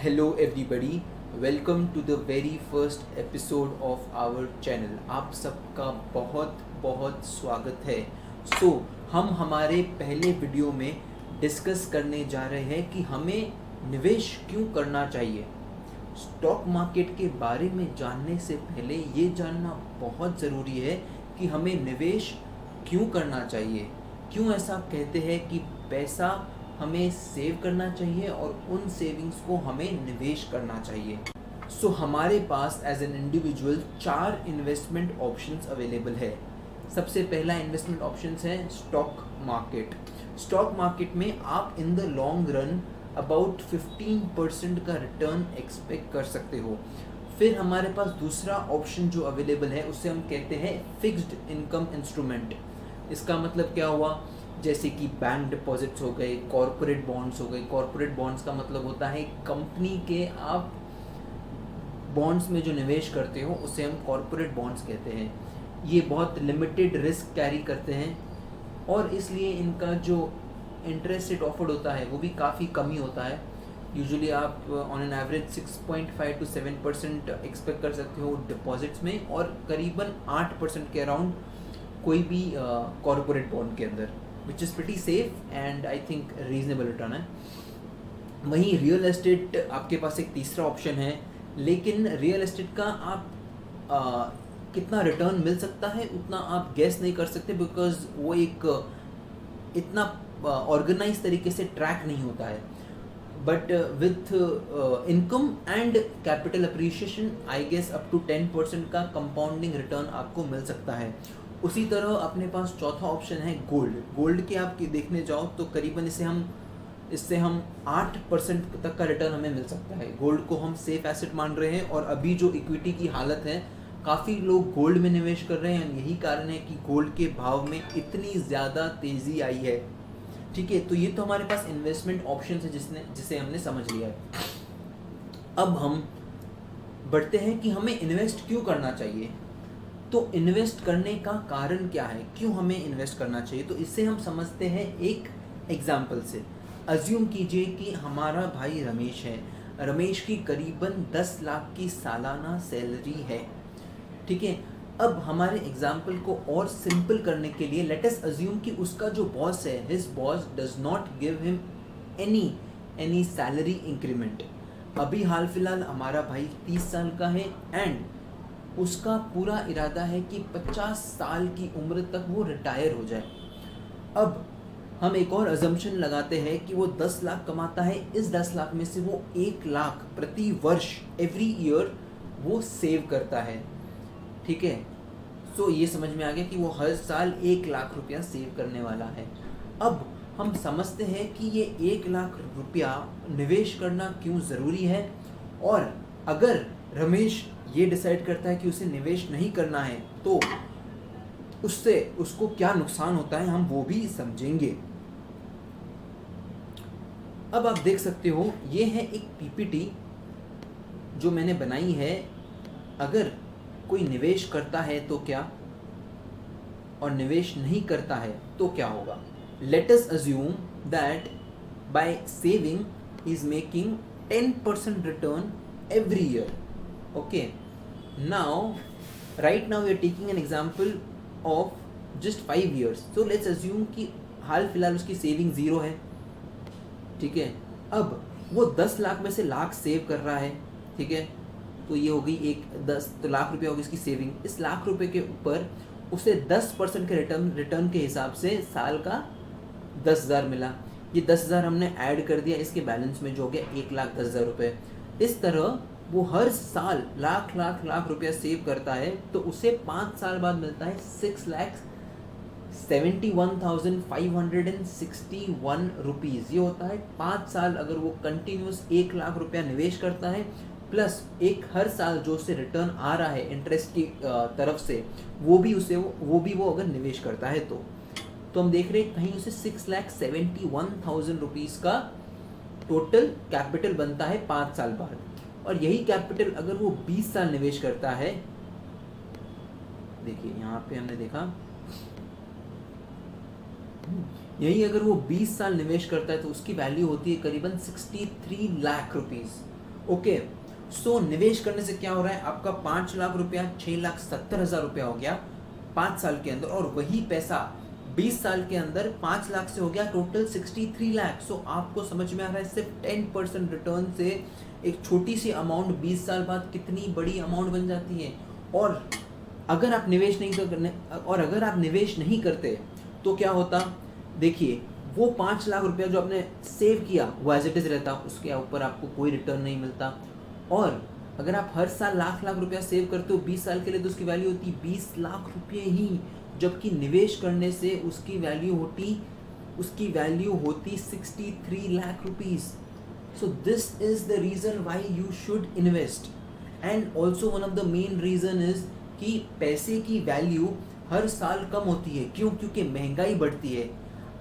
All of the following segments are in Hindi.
Hello everybody, welcome to the very first episode of our channel. आप सबका बहुत बहुत स्वागत है। हम हमारे पहले वीडियो में डिस्कस करने जा रहे हैं कि हमें निवेश क्यों करना चाहिए। स्टॉक मार्केट के बारे में जानने से पहले ये जानना बहुत ज़रूरी है कि हमें निवेश क्यों करना चाहिए। क्यों ऐसा कहते हैं कि पैसा हमें सेव करना चाहिए और उन सेविंग्स को हमें निवेश करना चाहिए। हमारे पास as an individual 4 investment options available है। सबसे पहला इन्वेस्टमेंट ऑप्शंस है स्टॉक मार्केट। स्टॉक मार्केट में आप in the long run about 15% का रिटर्न एक्सपेक्ट कर सकते हो। फिर हमारे पास दूसरा ऑप्शन जो अवेलेबल है उसे हम कहते हैं फिक्स्ड इनकम इंस्ट्रूमेंट। इसका मतलब क्या हुआ, जैसे कि बैंक डिपॉजिट्स हो गए, कॉरपोरेट बॉन्ड्स हो गए। कॉरपोरेट बॉन्ड्स का मतलब होता है कंपनी के आप बॉन्ड्स में जो निवेश करते हो उसे हम कॉरपोरेट बॉन्ड्स कहते हैं। ये बहुत लिमिटेड रिस्क कैरी करते हैं और इसलिए इनका जो इंटरेस्ट रेट ऑफर्ड होता है वो भी काफ़ी कम ही होता है। यूजुअली आप on an average 6.5 to 7% expect कर सकते हो डिपॉजिट्स में, और करीबन 8% के अराउंड कोई भी कॉरपोरेट बॉन्ड के अंदर, which is pretty safe and I think reasonable return है। वहीं रियल एस्टेट आपके पास एक तीसरा ऑप्शन है, लेकिन रियल एस्टेट का आप कितना रिटर्न मिल सकता है उतना आप गेस नहीं कर सकते, बिकॉज वो एक इतना ऑर्गेनाइज तरीके से ट्रैक नहीं होता है। But with income and capital appreciation I guess up to 10% का कंपाउंडिंग रिटर्न आपको मिल सकता है। उसी तरह अपने पास चौथा ऑप्शन है गोल्ड। गोल्ड के आप देखने जाओ तो करीबन इससे हम 8% तक का रिटर्न हमें मिल सकता है। गोल्ड को हम सेफ एसेट मान रहे हैं, और अभी जो इक्विटी की हालत है काफ़ी लोग गोल्ड में निवेश कर रहे हैं। यही कारण है कि गोल्ड के भाव में इतनी ज़्यादा तेज़ी आई है। ठीक है, तो ये तो हमारे पास इन्वेस्टमेंट ऑप्शन है जिसे हमने समझ लिया है। अब हम बढ़ते हैं कि हमें इन्वेस्ट क्यों करना चाहिए। तो इन्वेस्ट करने का कारण क्या है, क्यों हमें इन्वेस्ट करना चाहिए, तो इससे हम समझते हैं एक एग्जाम्पल से। अज्यूम कीजिए कि हमारा भाई रमेश है। रमेश की करीबन 10 लाख की सालाना सैलरी है। ठीक है, अब हमारे एग्जाम्पल को और सिंपल करने के लिए लेट अस अज्यूम कि उसका जो बॉस है, his boss does not give him any salary increment. अभी हाल फिलहाल हमारा भाई 30 साल का है एंड उसका पूरा इरादा है कि 50 साल की उम्र तक वो रिटायर हो जाए। अब हम एक और अजम्पशन लगाते हैं कि वो 10 लाख कमाता है। इस 10 लाख में से वो 1 लाख प्रति वर्ष एवरी ईयर वो सेव करता है। ठीक है, सो ये समझ में आ गया कि वो हर साल 1 लाख रुपया सेव करने वाला है। अब हम समझते हैं कि ये 1 लाख रुपया निवेश करना क्यों ज़रूरी है, और अगर रमेश ये डिसाइड करता है कि उसे निवेश नहीं करना है तो उससे उसको क्या नुकसान होता है हम वो भी समझेंगे। अब आप देख सकते हो ये है एक पीपीटी जो मैंने बनाई है। अगर कोई निवेश करता है तो क्या, और निवेश नहीं करता है तो क्या होगा। Let us assume that bye saving he is making 10% return every year. Okay, now right now we are taking an example of just 5 years. So let's assume कि हाल फिलहाल उसकी सेविंग 0 है। ठीक है, अब वो 10 लाख में से लाख सेव कर रहा है। ठीक है, तो ये हो गई 10 लाख रुपया होगी इसकी सेविंग। इस लाख रुपए के ऊपर उसे 10% के रिटर्न के हिसाब से साल का 10,000 मिला। ये 10,000 हमने ऐड कर दिया इसके बैलेंस में, जो हो गया 1,10,000 रुपये। इस तरह वो हर साल लाख रुपया सेव करता है, तो उसे 5 साल बाद मिलता है 6,71,561 रुपीज़। ये होता है 5 साल अगर वो कंटिन्यूस 1 लाख रुपया निवेश करता है, प्लस एक हर साल जो उसे रिटर्न आ रहा है इंटरेस्ट की तरफ से, वो भी वो अगर निवेश करता है तो हम देख रहे हैं कहीं उसे 6,71,000 रुपीज़ का टोटल कैपिटल बनता है 5 साल बाद। और यही कैपिटल अगर वो 20 साल निवेश करता है, देखिए यहाँ पे हमने देखा, अगर वो 20 साल निवेश करता है तो उसकी वैल्यू होती है करीबन 63 लाख रुपीस। ओके, सो निवेश करने से क्या हो रहा है, आपका 5 लाख रुपया 6,70,000 रुपया हो गया 5 साल के अंदर, और वही पैसा 20 साल के अंदर 5 लाख से हो गया टोटल 63 लाख। सो आपको समझ में आ रहा है सिर्फ 10% रिटर्न से एक छोटी सी अमाउंट 20 साल बाद कितनी बड़ी अमाउंट बन जाती है। और अगर आप निवेश नहीं करते तो क्या होता, देखिए वो 5 लाख रुपया जो आपने सेव किया वो एज इट इज़ रहता, उसके ऊपर आपको कोई रिटर्न नहीं मिलता। और अगर आप हर साल लाख लाख रुपया सेव करते हो 20 साल के लिए, तो उसकी वैल्यू होती 20 लाख रुपये ही, जबकि निवेश करने से उसकी वैल्यू होती 63 lakh rupees. So this is the reason why you should invest. And also one of the main reason is कि पैसे की वैल्यू हर साल कम होती है। क्यों? क्योंकि महंगाई बढ़ती है।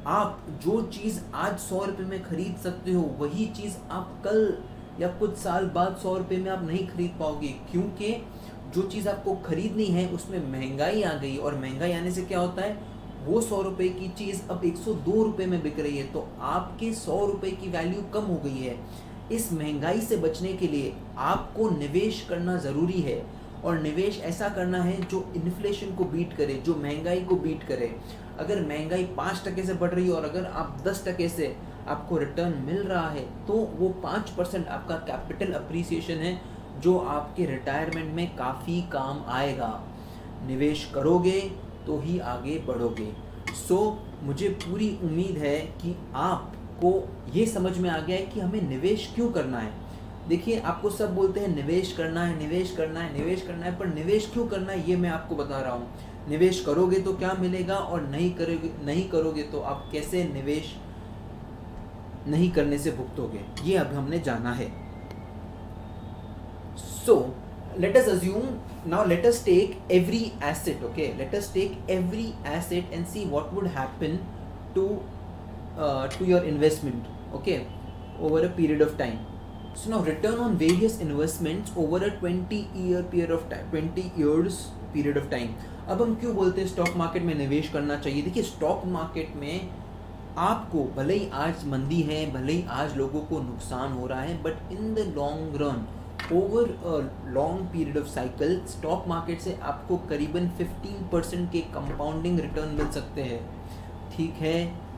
आप जो चीज़ आज 100 रुपये में खरीद सकते हो, वही चीज़ आप कल या कुछ साल बाद 100 रुपये में आप नहीं खरीद पाओगे, क्योंकि जो चीज़ आपको खरीदनी है उसमें महंगाई आ गई, और महंगाई आने से क्या होता है, वो 100 रुपये की चीज़ अब 102 रुपये में बिक रही है, तो आपके 100 रुपये की वैल्यू कम हो गई है। इस महंगाई से बचने के लिए आपको निवेश करना ज़रूरी है, और निवेश ऐसा करना है जो इन्फ्लेशन को बीट करे, जो महंगाई को बीट करे। अगर महंगाई 5% से बढ़ रही है और अगर आप 10% से आपको रिटर्न मिल रहा है, तो वो 5% आपका कैपिटल अप्रिसिएशन है, जो आपके रिटायरमेंट में काफ़ी काम आएगा। निवेश करोगे तो ही आगे बढ़ोगे। सो मुझे पूरी उम्मीद है कि आपको ये समझ में आ गया है कि हमें निवेश क्यों करना है। देखिए, आपको सब बोलते हैं निवेश करना है, निवेश करना है, निवेश करना है, पर निवेश क्यों करना है ये मैं आपको बता रहा हूँ। निवेश करोगे तो क्या मिलेगा, और नहीं करोगे तो आप कैसे निवेश नहीं करने से भुगतोगे, ये अब हमने जाना है। So let us assume, now let us take every asset, okay, let us take every asset and see what would happen to your investment, okay, over a period of time. So now return on various investments over a 20-year period of time, 20 years period of time. अब हम क्यों बोलते हैं स्टॉक मार्केट में निवेश करना चाहिए। देखिए, स्टॉक मार्केट में आपको भले ही आज मंदी है, भले ही आज लोगों को नुकसान हो रहा है, but in the long run, over a long period of cycle, stock market से आपको करीबन 15% के कंपाउंडिंग रिटर्न मिल सकते हैं। ठीक है,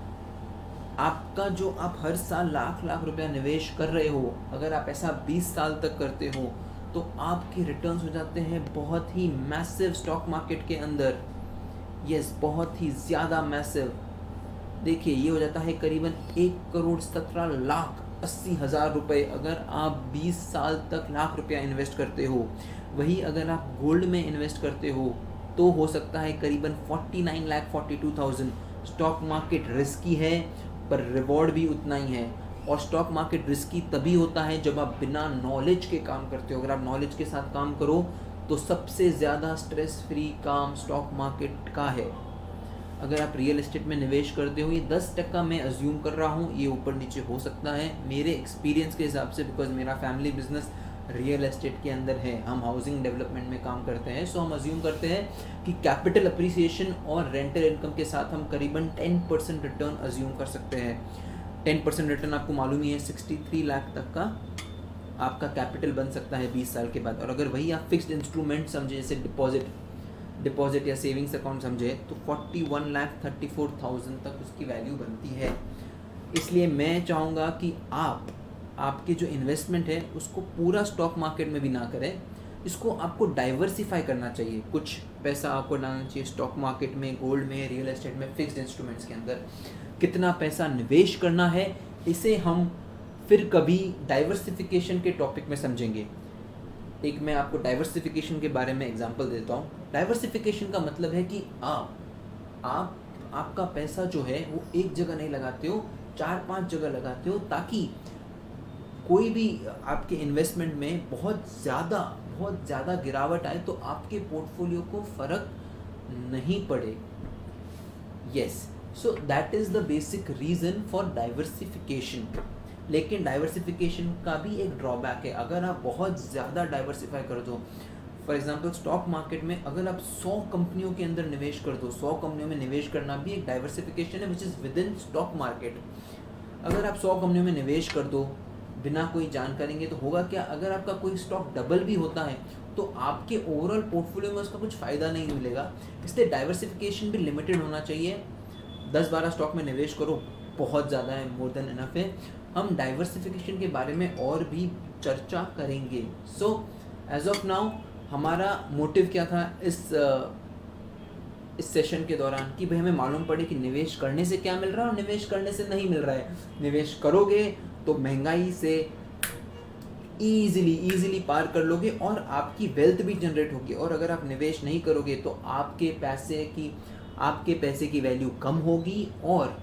आपका जो आप हर साल लाख लाख रुपया निवेश कर रहे हो, अगर आप ऐसा 20 साल तक करते हो तो आपके रिटर्न्स हो जाते हैं बहुत ही मैसिव स्टॉक मार्केट के अंदर। यस, बहुत ही ज़्यादा मैसिव। देखिए, ये हो जाता है करीबन 1,17,80,000 रुपये अगर आप 20 साल तक लाख रुपया इन्वेस्ट करते हो। वही अगर आप गोल्ड में इन्वेस्ट करते हो तो हो सकता है करीबन 49,42,000। स्टॉक मार्केट रिस्की है, पर रिवॉर्ड भी उतना ही है। और स्टॉक मार्केट रिस्की तभी होता है जब आप बिना नॉलेज के काम करते हो। अगर आप नॉलेज के साथ काम करो तो सबसे ज़्यादा स्ट्रेस फ्री काम स्टॉक मार्केट का है। अगर आप रियल एस्टेट में निवेश करते हो, ये 10% मैं अज्यूम कर रहा हूँ, ये ऊपर नीचे हो सकता है मेरे एक्सपीरियंस के हिसाब से, बिकॉज मेरा फैमिली बिजनेस रियल एस्टेट के अंदर है, हम हाउसिंग डेवलपमेंट में काम करते हैं। सो हम अज्यूम करते हैं कि कैपिटल अप्रिसिएशन और रेंटल इनकम के साथ हम करीबन 10% रिटर्न अज्यूम कर सकते हैं। 10% रिटर्न आपको मालूम ही है, 63 लाख तक का आपका कैपिटल बन सकता है 20 साल के बाद। और अगर वही आप फिक्स्ड इंस्ट्रूमेंट समझे, जैसे डिपॉजिट या सेविंग्स अकाउंट समझे, तो 41,34,000 तक उसकी वैल्यू बनती है। इसलिए मैं चाहूँगा कि आपके जो इन्वेस्टमेंट है उसको पूरा स्टॉक मार्केट में भी ना करें, इसको आपको डाइवर्सिफाई करना चाहिए। कुछ पैसा आपको डालना चाहिए स्टॉक मार्केट में, गोल्ड में, रियल एस्टेट में, फिक्स्ड इंस्ट्रूमेंट्स के अंदर। कितना पैसा निवेश करना है इसे हम फिर कभी डाइवर्सिफिकेशन के टॉपिक में समझेंगे। एक मैं आपको डाइवर्सिफिकेशन के बारे में एग्जांपल देता हूँ। डाइवर्सिफिकेशन का मतलब है कि आपका पैसा जो है वो एक जगह नहीं लगाते हो, 4-5 जगह लगाते हो, ताकि कोई भी आपके इन्वेस्टमेंट में बहुत ज़्यादा गिरावट आए तो आपके पोर्टफोलियो को फ़र्क नहीं पड़े। Yes, so that is the basic reason for diversification. लेकिन डाइवर्सिफिकेशन का भी एक ड्रॉबैक है। अगर आप बहुत ज़्यादा डाइवर्सिफाई कर दो, फॉर एग्जांपल स्टॉक मार्केट में अगर आप 100 कंपनियों के अंदर निवेश कर दो, 100 कंपनियों में निवेश करना भी एक डाइवर्सिफिकेशन है, which is with in stock market. अगर आप 100 कंपनियों में निवेश कर दो, बिना कोई जानकारी तो होगा क्या, अगर आपका कोई स्टॉक डबल भी होता है तो आपके ओवरऑल पोर्टफोलियो में उसका कुछ फ़ायदा नहीं मिलेगा। इसलिए डाइवर्सिफिकेशन भी लिमिटेड होना चाहिए। 10-12 स्टॉक में निवेश करो, बहुत ज़्यादा है, मोर देन इनफ है। हम डाइवर्सिफिकेशन के बारे में और भी चर्चा करेंगे। सो एज ऑफ नाउ हमारा मोटिव क्या था इस सेशन के दौरान कि भाई हमें मालूम पड़े कि निवेश करने से क्या मिल रहा है और निवेश करने से नहीं मिल रहा है। निवेश करोगे तो महंगाई से ईजिली पार कर लोगे और आपकी वेल्थ भी जनरेट होगी, और अगर आप निवेश नहीं करोगे तो आपके पैसे की वैल्यू कम होगी और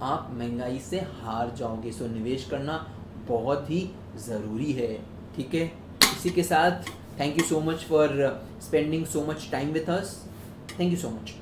आप महंगाई से हार जाओगे। सो निवेश करना बहुत ही ज़रूरी है। ठीक है, इसी के साथ thank you so much for spending so much time with us. Thank you so much.